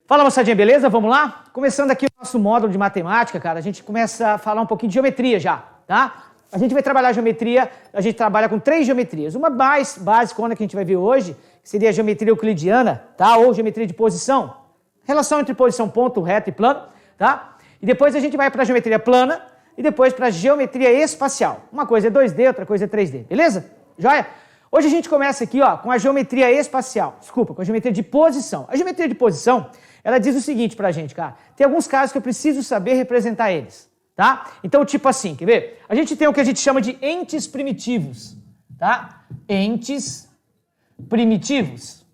Fala, moçadinha, beleza? Vamos lá? Começando aqui o nosso módulo de matemática, cara, a gente começa a falar um pouquinho de geometria já, tá? A gente vai trabalhar geometria, a gente trabalha com 3 geometrias. Uma mais básica que a gente vai ver hoje, que seria a geometria euclidiana, tá? Ou geometria de posição. Relação entre posição, ponto, reto e plano, tá? E depois a gente vai para a geometria plana e depois para a geometria espacial. Uma coisa é 2D, outra coisa é 3D, beleza? Joia? Hoje a gente começa aqui, ó, com a geometria espacial. Desculpa, com a geometria de posição. A geometria de posição, ela diz o seguinte pra gente, cara. Tem alguns casos que eu preciso saber representar eles, tá? Então, tipo assim, quer ver? A gente tem o que a gente chama de entes primitivos, tá? Entes primitivos.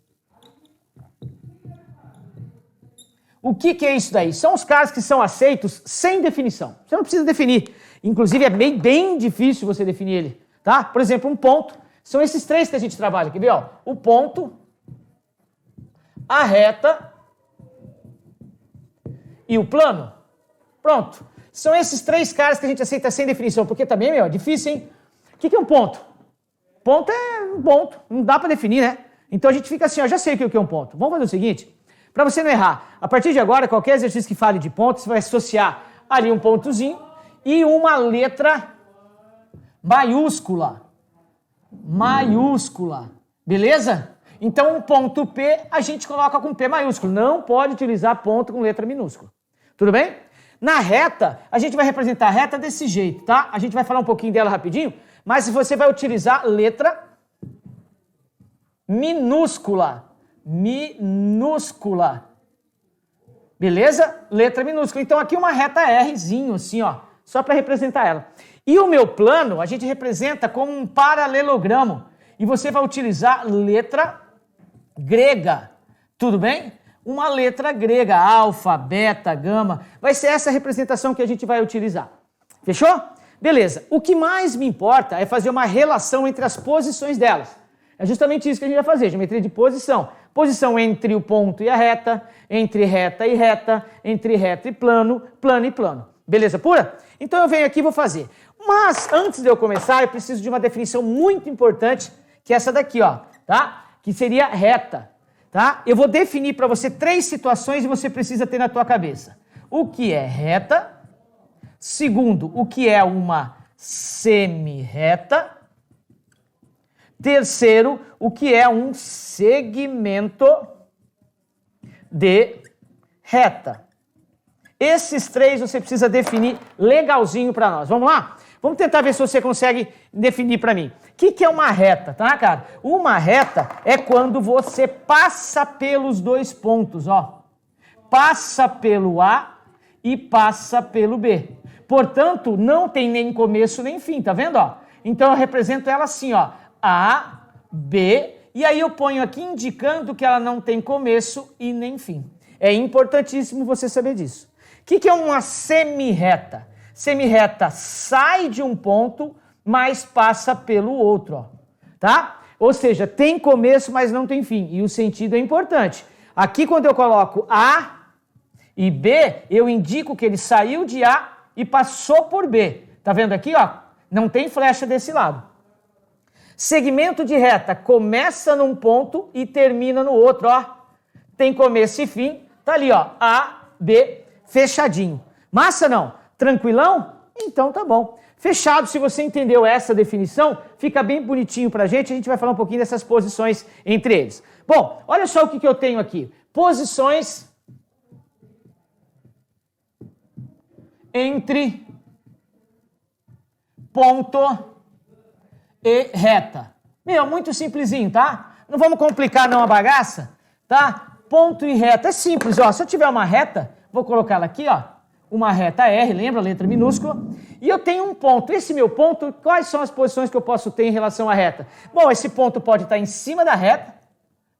O que é isso daí? São os casos que são aceitos sem definição. Você não precisa definir. Inclusive, é bem difícil você definir ele, tá? Por exemplo, um ponto. São esses 3 que a gente trabalha. Quer ver? Ó? O ponto, a reta e o plano. Pronto. São esses 3 caras que a gente aceita sem definição. Porque também, meu, é difícil, hein? O que é um ponto? Ponto é um ponto. Não dá para definir, né? Então a gente fica assim, ó, já sei o que é um ponto. Vamos fazer o seguinte, para você não errar. A partir de agora, qualquer exercício que fale de ponto, você vai associar ali um pontozinho e uma letra maiúscula. Maiúscula. Beleza? Então, um ponto P a gente coloca com P maiúsculo. Não pode utilizar ponto com letra minúscula. Tudo bem? Na reta, a gente vai representar a reta desse jeito, tá? A gente vai falar um pouquinho dela rapidinho, mas você vai utilizar letra minúscula. Minúscula. Beleza? Letra minúscula. Então, aqui uma reta Rzinho, assim, ó. Só para representar ela. E o meu plano, a gente representa como um paralelogramo. E você vai utilizar letra grega. Tudo bem? Uma letra grega, alfa, beta, gama. Vai ser essa representação que a gente vai utilizar. Fechou? Beleza. O que mais me importa é fazer uma relação entre as posições delas. É justamente isso que a gente vai fazer, geometria de posição. Posição entre o ponto e a reta, entre reta e reta, entre reta e plano, plano e plano. Beleza pura? Então eu venho aqui e vou fazer. Mas antes de eu começar, eu preciso de uma definição muito importante, que é essa daqui, ó, tá? Que seria reta, tá? Eu vou definir para você 3 situações e você precisa ter na tua cabeça. O que é reta? Segundo, o que é uma semirreta? Terceiro, o que é um segmento de reta? Esses 3 você precisa definir legalzinho para nós. Vamos lá? Vamos tentar ver se você consegue definir para mim. O que é uma reta, tá, cara? Uma reta é quando você passa pelos 2 pontos, ó. Passa pelo A e passa pelo B. Portanto, não tem nem começo nem fim, tá vendo, ó? Então eu represento ela assim, ó. A, B, e aí eu ponho aqui indicando que ela não tem começo e nem fim. É importantíssimo você saber disso. O que é uma semirreta? Semirreta sai de um ponto, mas passa pelo outro, ó, tá? Ou seja, tem começo, mas não tem fim. E o sentido é importante. Aqui, quando eu coloco A e B, eu indico que ele saiu de A e passou por B. Tá vendo aqui, ó? Não tem flecha desse lado. Segmento de reta começa num ponto e termina no outro, ó. Tem começo e fim. Tá ali, ó. A, B, fechadinho. Massa não? Tranquilão? Então tá bom. Fechado, se você entendeu essa definição, fica bem bonitinho pra gente. A gente vai falar um pouquinho dessas posições entre eles. Bom, olha só o que eu tenho aqui. Posições entre ponto e reta. Meu, muito simplesinho, tá? Não vamos complicar não a bagaça, tá? Ponto e reta é simples, ó. Se eu tiver uma reta, vou colocar ela aqui, ó. Uma reta R, lembra? Letra minúscula. E eu tenho um ponto. Esse meu ponto, quais são as posições que eu posso ter em relação à reta? Bom, esse ponto pode estar em cima da reta,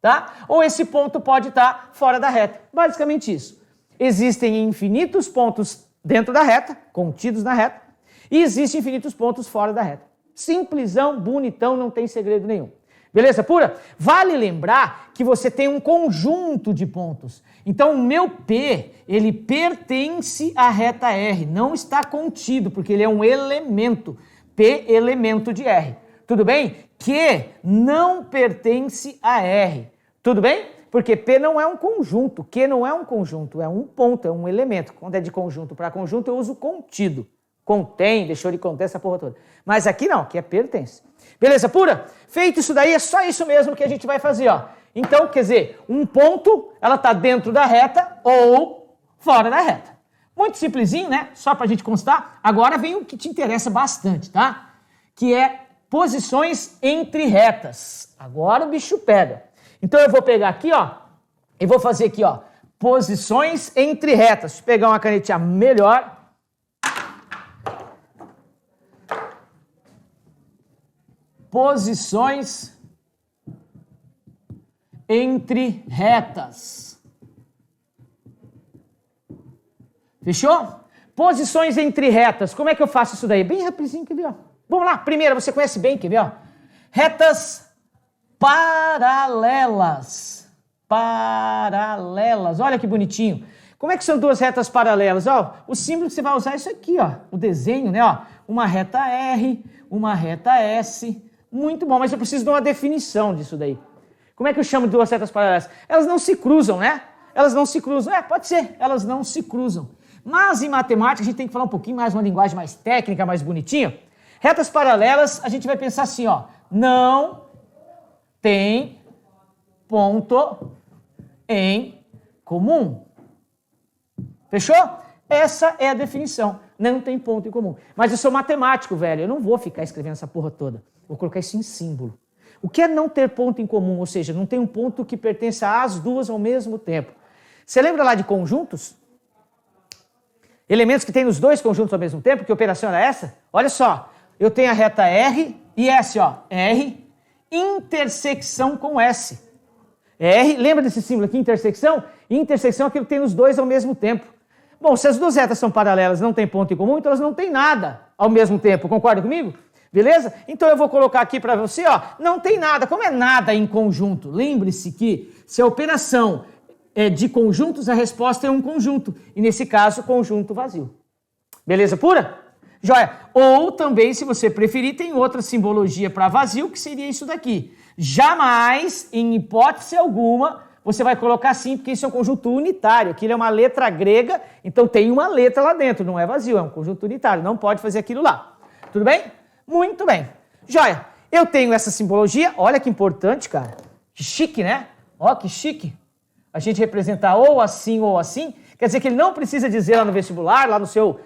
tá? Ou esse ponto pode estar fora da reta. Basicamente isso. Existem infinitos pontos dentro da reta, contidos na reta, e existem infinitos pontos fora da reta. Simplesão, bonitão, não tem segredo nenhum. Beleza pura? Vale lembrar que você tem um conjunto de pontos. Então, o meu P, ele pertence à reta R, não está contido, porque ele é um elemento. P, elemento de R. Tudo bem? Que não pertence a R. Tudo bem? Porque P não é um conjunto, Q não é um conjunto, é um ponto, é um elemento. Quando é de conjunto para conjunto, eu uso contido. Contém, deixou de conter essa porra toda. Mas aqui não, aqui é pertence. Beleza pura? Feito isso daí, é só isso mesmo que a gente vai fazer, ó. Então, quer dizer, um ponto, ela está dentro da reta ou fora da reta. Muito simplesinho, né? Só para a gente constar. Agora vem o que te interessa bastante, tá? Que é posições entre retas. Agora o bicho pega. Então eu vou pegar aqui, ó, e vou fazer aqui, ó, posições entre retas. Deixa eu pegar uma canetinha melhor. Posições entre retas. Fechou? Posições entre retas. Como é que eu faço isso daí? Bem rapidinho, quer ver? Ó? Vamos lá. Primeira, você conhece bem, quer ver? Ó? Retas paralelas. Paralelas. Olha que bonitinho. Como é que são duas retas paralelas? Ó, o símbolo que você vai usar é isso aqui, ó. O desenho, né? Ó, uma reta R, uma reta S. Muito bom, mas eu preciso de uma definição disso daí. Como é que eu chamo de duas retas paralelas? Elas não se cruzam, né? Elas não se cruzam. É, pode ser. Elas não se cruzam. Mas em matemática a gente tem que falar um pouquinho mais, uma linguagem mais técnica, mais bonitinha. Retas paralelas, a gente vai pensar assim, ó. Não tem ponto em comum. Fechou? Essa é a definição. Não tem ponto em comum. Mas eu sou matemático, velho. Eu não vou ficar escrevendo essa porra toda. Vou colocar isso em símbolo. O que é não ter ponto em comum? Ou seja, não tem um ponto que pertença às duas ao mesmo tempo. Você lembra lá de conjuntos? Elementos que tem os dois conjuntos ao mesmo tempo? Que operação era essa? Olha só. Eu tenho a reta R e S, ó. R, intersecção com S. R, lembra desse símbolo aqui, intersecção? Intersecção é aquilo que tem os dois ao mesmo tempo. Bom, se as duas retas são paralelas, não tem ponto em comum, então elas não têm nada ao mesmo tempo. Concorda comigo? Beleza? Então eu vou colocar aqui para você, ó, não tem nada. Como é nada em conjunto? Lembre-se que se a operação é de conjuntos, a resposta é um conjunto. E nesse caso, conjunto vazio. Beleza pura? Joia. Ou também, se você preferir, tem outra simbologia para vazio, que seria isso daqui. Jamais, em hipótese alguma, você vai colocar assim, porque isso é um conjunto unitário. Aquilo é uma letra grega, então tem uma letra lá dentro, não é vazio, é um conjunto unitário. Não pode fazer aquilo lá. Tudo bem? Muito bem. Joia, eu tenho essa simbologia, olha que importante, cara. Que chique, né? Ó, que chique. A gente representar ou assim, quer dizer que ele não precisa dizer lá no vestibular, lá no seu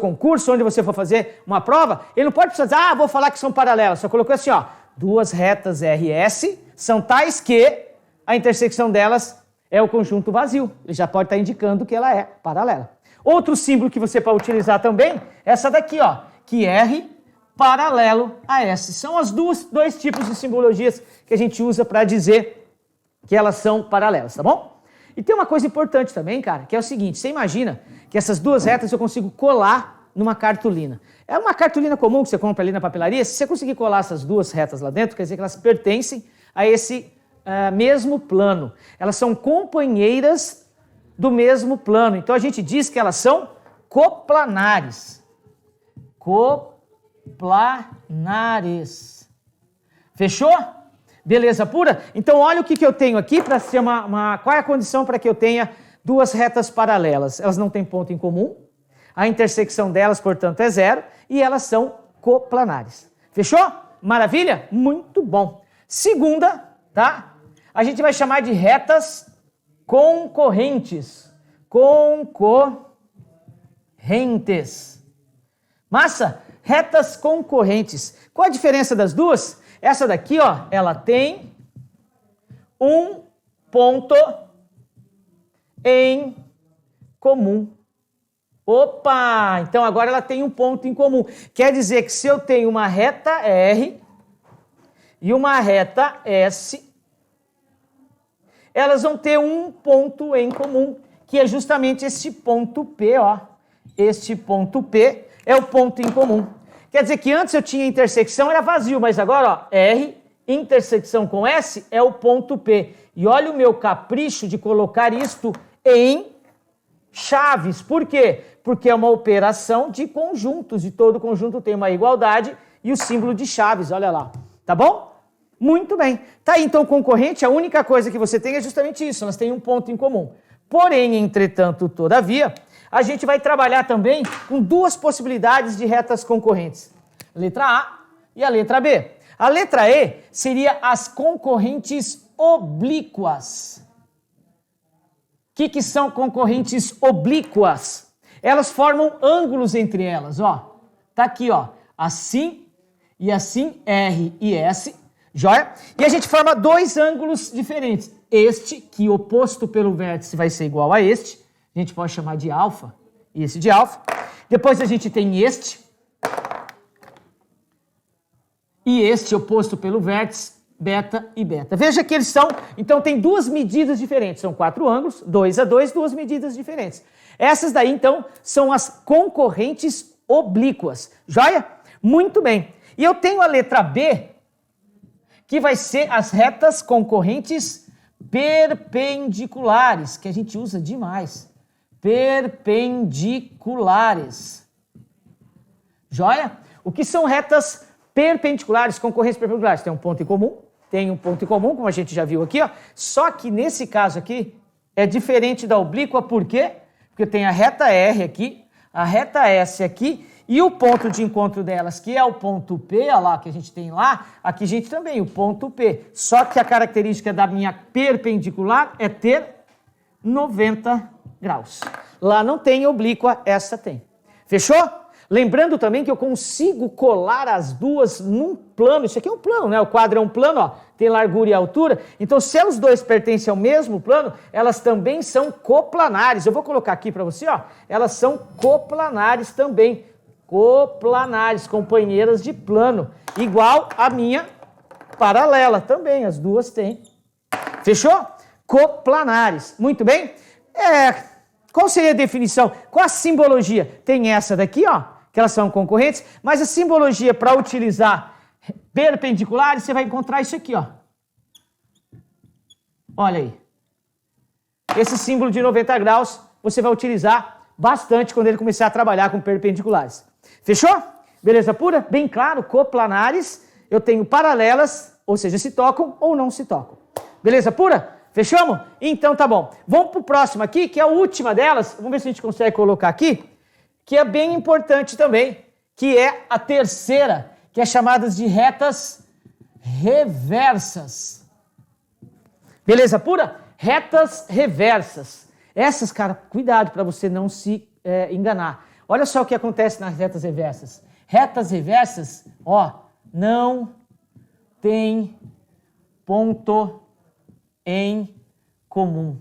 concurso, onde você for fazer uma prova, ele não pode precisar dizer, vou falar que são paralelas. Só colocou assim, ó, duas retas RS são tais que a intersecção delas é o conjunto vazio. Ele já pode estar indicando que ela é paralela. Outro símbolo que você pode utilizar também é essa daqui, ó, que R paralelo a S. São os dois tipos de simbologias que a gente usa para dizer que elas são paralelas, tá bom? E tem uma coisa importante também, cara, que é o seguinte, você imagina que essas duas retas eu consigo colar numa cartolina. É uma cartolina comum que você compra ali na papelaria, se você conseguir colar essas duas retas lá dentro, quer dizer que elas pertencem a esse mesmo plano. Elas são companheiras do mesmo plano. Então a gente diz que elas são coplanares. Coplanares. Fechou? Beleza pura? Então olha o que eu tenho aqui para ser qual é a condição para que eu tenha duas retas paralelas? Elas não têm ponto em comum, a intersecção delas, portanto, é zero, e elas são coplanares. Fechou? Maravilha? Muito bom. Segunda, tá? A gente vai chamar de retas concorrentes. Concorrentes. Massa? Retas concorrentes. Qual a diferença das duas? Essa daqui, ó, ela tem um ponto em comum. Opa! Então agora ela tem um ponto em comum. Quer dizer que se eu tenho uma reta R e uma reta S, elas vão ter um ponto em comum, que é justamente esse ponto P, ó. Este ponto P é o ponto em comum. Quer dizer que antes eu tinha intersecção, era vazio, mas agora, ó, R, intersecção com S, é o ponto P. E olha o meu capricho de colocar isto em chaves. Por quê? Porque é uma operação de conjuntos, e todo conjunto tem uma igualdade e o símbolo de chaves, olha lá. Tá bom? Muito bem. Tá aí, então, concorrente, a única coisa que você tem é justamente isso, elas têm um ponto em comum. Porém, entretanto, todavia, a gente vai trabalhar também com duas possibilidades de retas concorrentes. A letra A e a letra B. A letra E seria as concorrentes oblíquas. O que são concorrentes oblíquas? Elas formam ângulos entre elas, ó. Tá aqui, ó, assim e assim, R e S, joia? E a gente forma dois ângulos diferentes. Este, que oposto pelo vértice vai ser igual a este, a gente pode chamar de alfa, e esse de alfa. Depois a gente tem este, e este oposto pelo vértice, beta e beta. Veja que eles são, então tem duas medidas diferentes, são 4 ângulos, 2 a 2, duas medidas diferentes. Essas daí, então, são as concorrentes oblíquas, joia? Muito bem. E eu tenho a letra B, que vai ser as retas concorrentes perpendiculares, que a gente usa demais. Perpendiculares. Joia? O que são retas perpendiculares, concorrentes perpendiculares? Tem um ponto em comum, como a gente já viu aqui, ó. Só que nesse caso aqui é diferente da oblíqua, por quê? Porque tem a reta R aqui, a reta S aqui, e o ponto de encontro delas, que é o ponto P, olha lá, que a gente tem lá, aqui a gente também, o ponto P. Só que a característica da minha perpendicular é ter 90 graus. Lá não tem oblíqua, essa tem. Fechou? Lembrando também que eu consigo colar as duas num plano. Isso aqui é um plano, né? O quadro é um plano, ó, tem largura e altura. Então, se os dois pertencem ao mesmo plano, elas também são coplanares. Eu vou colocar aqui para você, ó. Elas são coplanares também. Coplanares, companheiras de plano. Igual a minha paralela também. As duas têm. Fechou? Coplanares. Muito bem. Qual seria a definição? Qual a simbologia? Tem essa daqui, ó, que elas são concorrentes, mas a simbologia para utilizar perpendiculares, você vai encontrar isso aqui, ó. Olha aí. Esse símbolo de 90 graus você vai utilizar bastante quando ele começar a trabalhar com perpendiculares. Fechou? Beleza pura? Bem claro, coplanares, eu tenho paralelas, ou seja, se tocam ou não se tocam. Beleza pura? Fechamos? Então tá bom. Vamos pro próximo aqui, que é a última delas. Vamos ver se a gente consegue colocar aqui, que é bem importante também, que é a terceira, que é chamada de retas reversas. Beleza pura? Retas reversas. Essas, cara, cuidado para você não se enganar. Olha só o que acontece nas retas reversas. Retas reversas, ó, não tem ponto em comum.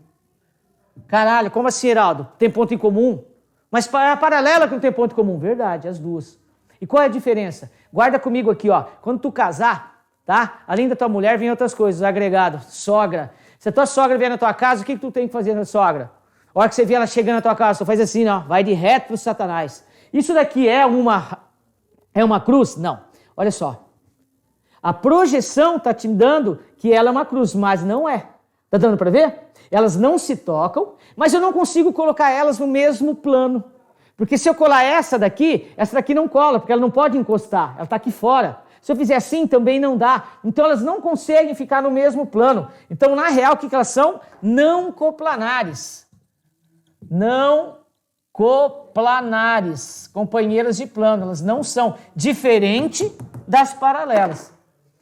Caralho, como assim, Heraldo? Tem ponto em comum? Mas é a paralela que não tem ponto em comum. Verdade, as duas. E qual é a diferença? Guarda comigo aqui, ó. Quando tu casar, tá? Além da tua mulher, vem outras coisas, agregado, sogra. Se a tua sogra vier na tua casa, o que tu tem que fazer na sogra? A hora que você vê ela chegando na tua casa, tu faz assim, ó, vai de reto pro Satanás. Isso daqui é uma cruz? Não. Olha só. A projeção está te dando que ela é uma cruz, mas não é. Tá dando para ver? Elas não se tocam, mas eu não consigo colocar elas no mesmo plano. Porque se eu colar essa daqui não cola, porque ela não pode encostar, ela está aqui fora. Se eu fizer assim, também não dá. Então elas não conseguem ficar no mesmo plano. Então, na real, o que elas são? Não coplanares. Não coplanares. Companheiras de plano. Elas não são. Diferente das paralelas.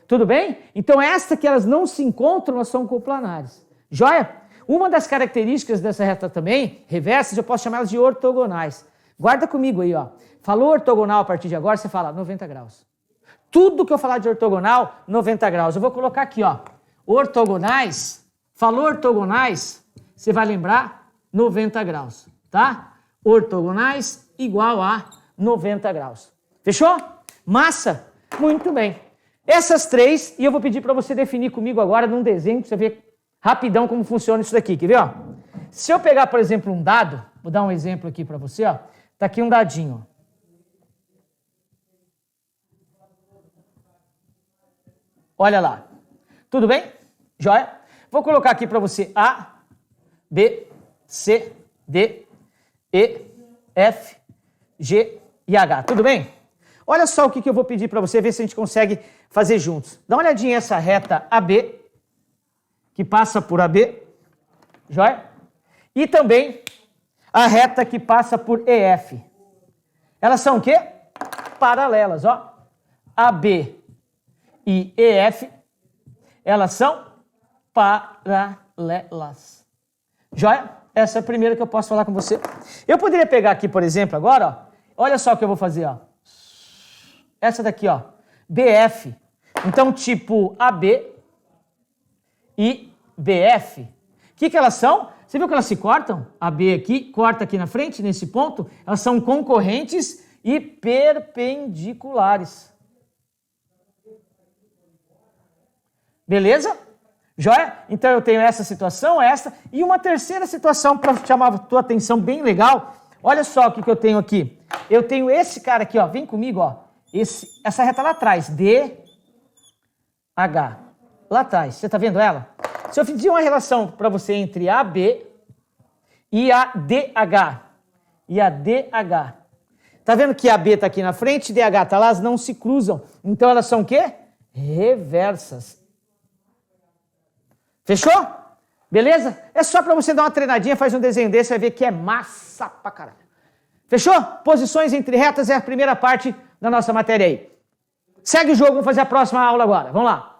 Tudo bem? Então, esta que elas não se encontram, elas são coplanares. Joia? Uma das características dessa reta também, reversas, eu posso chamá-las de ortogonais. Guarda comigo aí, ó. Falou ortogonal a partir de agora, você fala 90 graus. Tudo que eu falar de ortogonal, 90 graus. Eu vou colocar aqui, ó. Ortogonais. Falou ortogonais, você vai lembrar 90 graus, tá? Ortogonais igual a 90 graus. Fechou? Massa? Muito bem. Essas três, e eu vou pedir para você definir comigo agora num desenho, para você ver rapidão como funciona isso daqui. Quer ver, ó? Se eu pegar, por exemplo, um dado, vou dar um exemplo aqui para você, ó. Tá aqui um dadinho, ó. Olha lá. Tudo bem? Joia? Vou colocar aqui para você A, B, C, D, E, F, G e H. Tudo bem? Olha só o que eu vou pedir para você, ver se a gente consegue fazer juntos. Dá uma olhadinha essa reta AB, que passa por AB, joia? E também a reta que passa por EF. Elas são o quê? Paralelas, ó. AB e EF, elas são paralelas. Joia? Essa é a primeira que eu posso falar com você. Eu poderia pegar aqui, por exemplo, agora, ó. Olha só o que eu vou fazer, ó. Essa daqui, ó. BF. Então, tipo AB e BF. O que elas são? Você viu que elas se cortam? AB aqui, corta aqui na frente, nesse ponto. Elas são concorrentes e perpendiculares. Beleza? Joia? Então eu tenho essa situação, essa, e uma terceira situação para chamar a tua atenção bem legal. Olha só o que eu tenho aqui. Eu tenho esse cara aqui, ó, vem comigo, ó. Essa reta lá atrás, DH. Lá atrás, você tá vendo ela? Se eu fizer uma relação para você entre AB e a DH. E a DH. Tá vendo que AB tá aqui na frente, DH tá lá, elas não se cruzam. Então elas são o quê? Reversas. Fechou? Beleza? É só para você dar uma treinadinha, faz um desenho desse, vai ver que é massa pra caralho. Fechou? Posições entre retas é a primeira parte da nossa matéria aí. Segue o jogo, vamos fazer a próxima aula agora. Vamos lá.